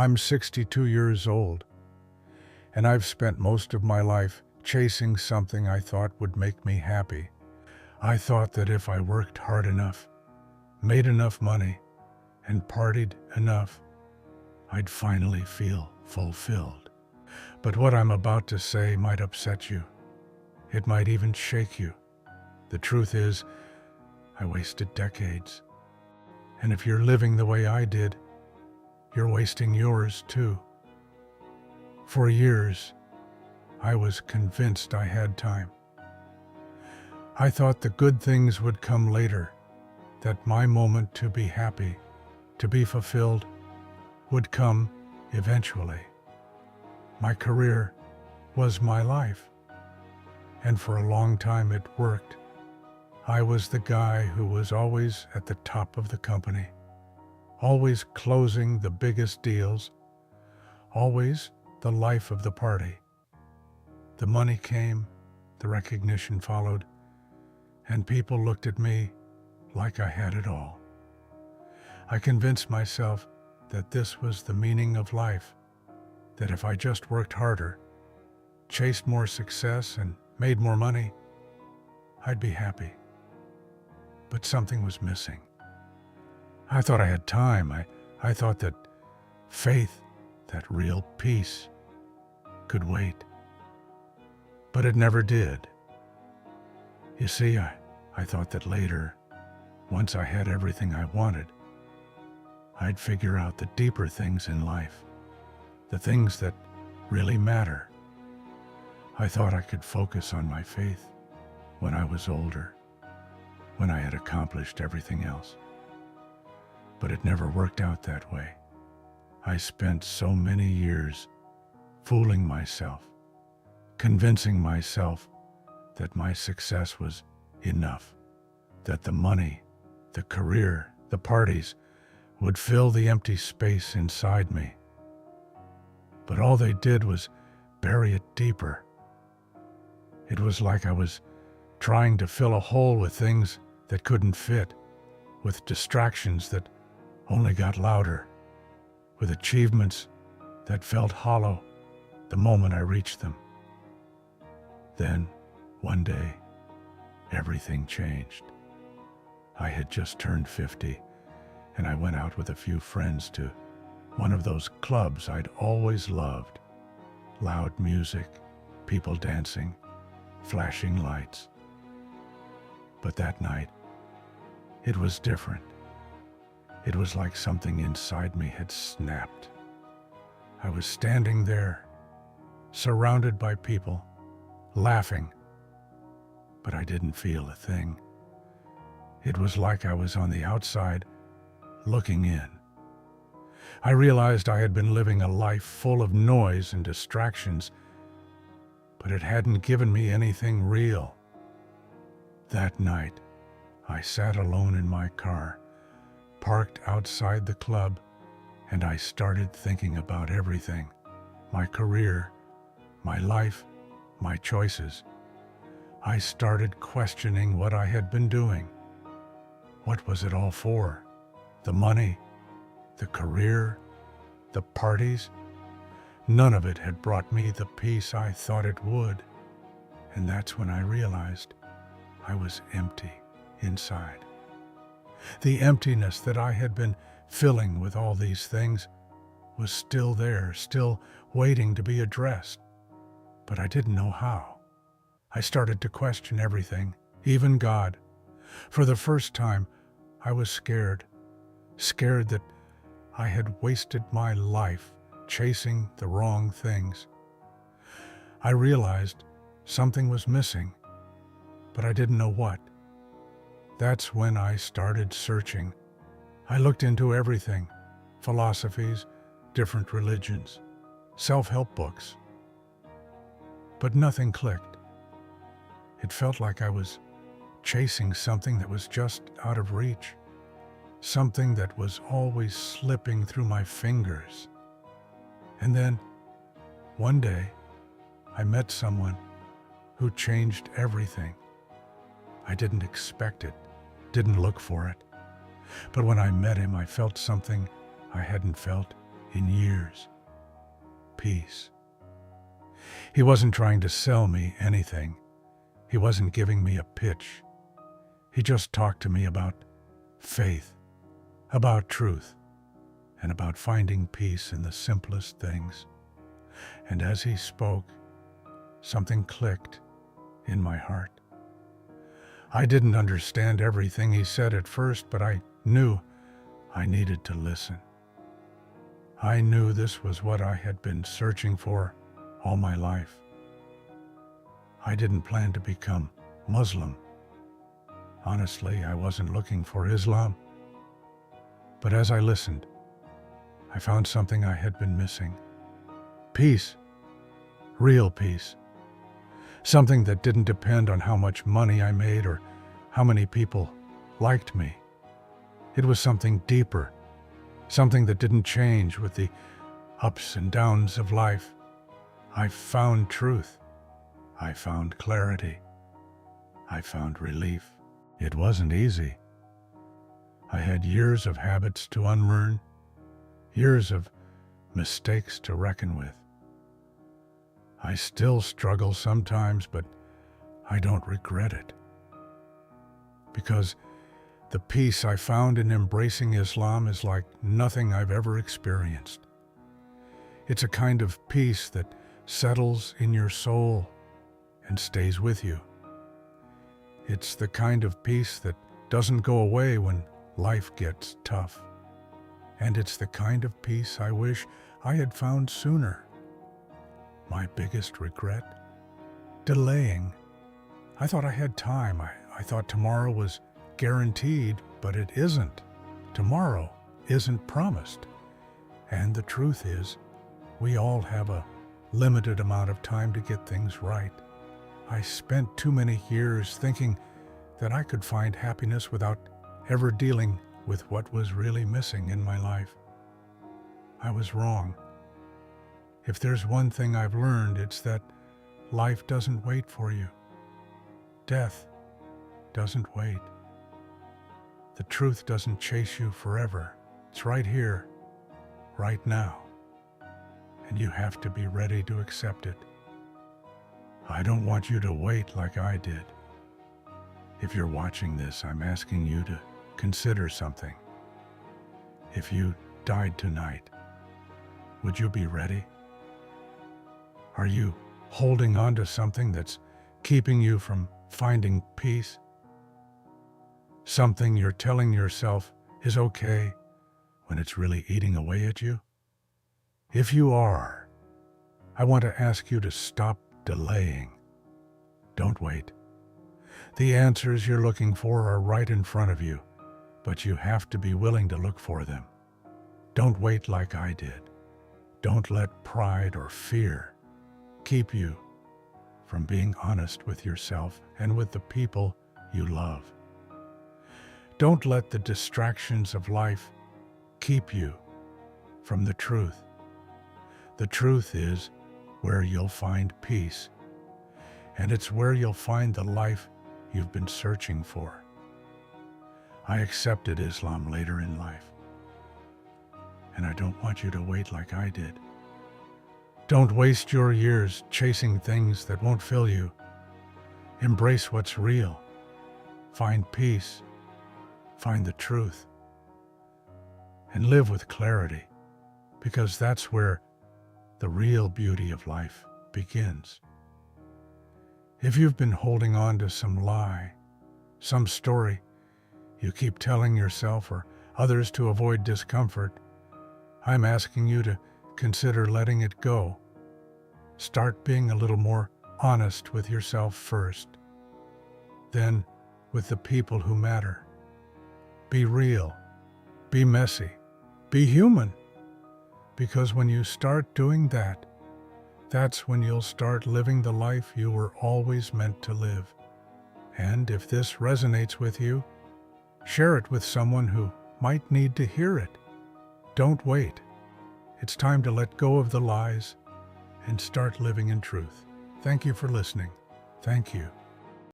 I'm 62 years old, and I've spent most of my life chasing something I thought would make me happy. I thought that if I worked hard enough, made enough money, and partied enough, I'd finally feel fulfilled. But what I'm about to say might upset you. It might even shake you. The truth is, I wasted decades. And if you're living the way I did, you're wasting yours too. For years, I was convinced I had time. I thought the good things would come later, that my moment to be happy, to be fulfilled, would come eventually. My career was my life, and for a long time it worked. I was the guy who was always at the top of the company, always closing the biggest deals, always the life of the party. The money came, the recognition followed, and people looked at me like I had it all. I convinced myself that this was the meaning of life, that if I just worked harder, chased more success, and made more money, I'd be happy. But something was missing. I thought I had time. I thought that faith, that real peace, could wait. But it never did. You see, I thought that later, once I had everything I wanted, I'd figure out the deeper things in life, the things that really matter. I thought I could focus on my faith when I was older, when I had accomplished everything else. But it never worked out that way. I spent so many years fooling myself, convincing myself that my success was enough, that the money, the career, the parties would fill the empty space inside me. But all they did was bury it deeper. It was like I was trying to fill a hole with things that couldn't fit, with distractions that only got louder, with achievements that felt hollow the moment I reached them. Then, one day, everything changed. I had just turned 50, and I went out with a few friends to one of those clubs I'd always loved. Loud music, people dancing, flashing lights. But that night, it was different. It was like something inside me had snapped. I was standing there, surrounded by people, laughing, but I didn't feel a thing. It was like I was on the outside, looking in. I realized I had been living a life full of noise and distractions, but it hadn't given me anything real. That night, I sat alone in my car, parked outside the club, and I started thinking about everything: my career, my life, my choices. I started questioning what I had been doing. What was it all for? The money, the career, the parties? None of it had brought me the peace I thought it would. And that's when I realized I was empty inside. The emptiness that I had been filling with all these things was still there, still waiting to be addressed. But I didn't know how. I started to question everything, even God. For the first time, I was scared that I had wasted my life chasing the wrong things. I realized something was missing, but I didn't know what. That's when I started searching. I looked into everything: philosophies, different religions, self-help books. But nothing clicked. It felt like I was chasing something that was just out of reach, something that was always slipping through my fingers. And then, one day, I met someone who changed everything. I didn't expect it, didn't look for it. But when I met him, I felt something I hadn't felt in years. Peace. He wasn't trying to sell me anything. He wasn't giving me a pitch. He just talked to me about faith, about truth, and about finding peace in the simplest things. And as he spoke, something clicked in my heart. I didn't understand everything he said at first, but I knew I needed to listen. I knew this was what I had been searching for all my life. I didn't plan to become Muslim. Honestly, I wasn't looking for Islam. But as I listened, I found something I had been missing. Peace. Real peace. Something that didn't depend on how much money I made or how many people liked me. It was something deeper, something that didn't change with the ups and downs of life. I found truth. I found clarity. I found relief. It wasn't easy. I had years of habits to unlearn, years of mistakes to reckon with. I still struggle sometimes, but I don't regret it. Because the peace I found in embracing Islam is like nothing I've ever experienced. It's a kind of peace that settles in your soul and stays with you. It's the kind of peace that doesn't go away when life gets tough. And it's the kind of peace I wish I had found sooner. My biggest regret? Delaying. I thought I had time. I thought tomorrow was guaranteed, but it isn't. Tomorrow isn't promised. And the truth is, we all have a limited amount of time to get things right. I spent too many years thinking that I could find happiness without ever dealing with what was really missing in my life. I was wrong. If there's one thing I've learned, it's that life doesn't wait for you. Death doesn't wait. The truth doesn't chase you forever. It's right here, right now. And you have to be ready to accept it. I don't want you to wait like I did. If you're watching this, I'm asking you to consider something. If you died tonight, would you be ready? Are you holding on to something that's keeping you from finding peace? Something you're telling yourself is okay when it's really eating away at you? If you are, I want to ask you to stop delaying. Don't wait. The answers you're looking for are right in front of you, but you have to be willing to look for them. Don't wait like I did. Don't let pride or fear keep you from being honest with yourself and with the people you love. Don't let the distractions of life keep you from the truth. The truth is where you'll find peace, and it's where you'll find the life you've been searching for. I accepted Islam later in life, and I don't want you to wait like I did. Don't waste your years chasing things that won't fill you. Embrace what's real. Find peace. Find the truth. And live with clarity, because that's where the real beauty of life begins. If you've been holding on to some lie, some story you keep telling yourself or others to avoid discomfort, I'm asking you to consider letting it go. Start being a little more honest with yourself first, then with the people who matter. Be real, be messy, be human. Because when you start doing that, that's when you'll start living the life you were always meant to live. And if this resonates with you, share it with someone who might need to hear it. Don't wait. It's time to let go of the lies and start living in truth. Thank you for listening. Thank you.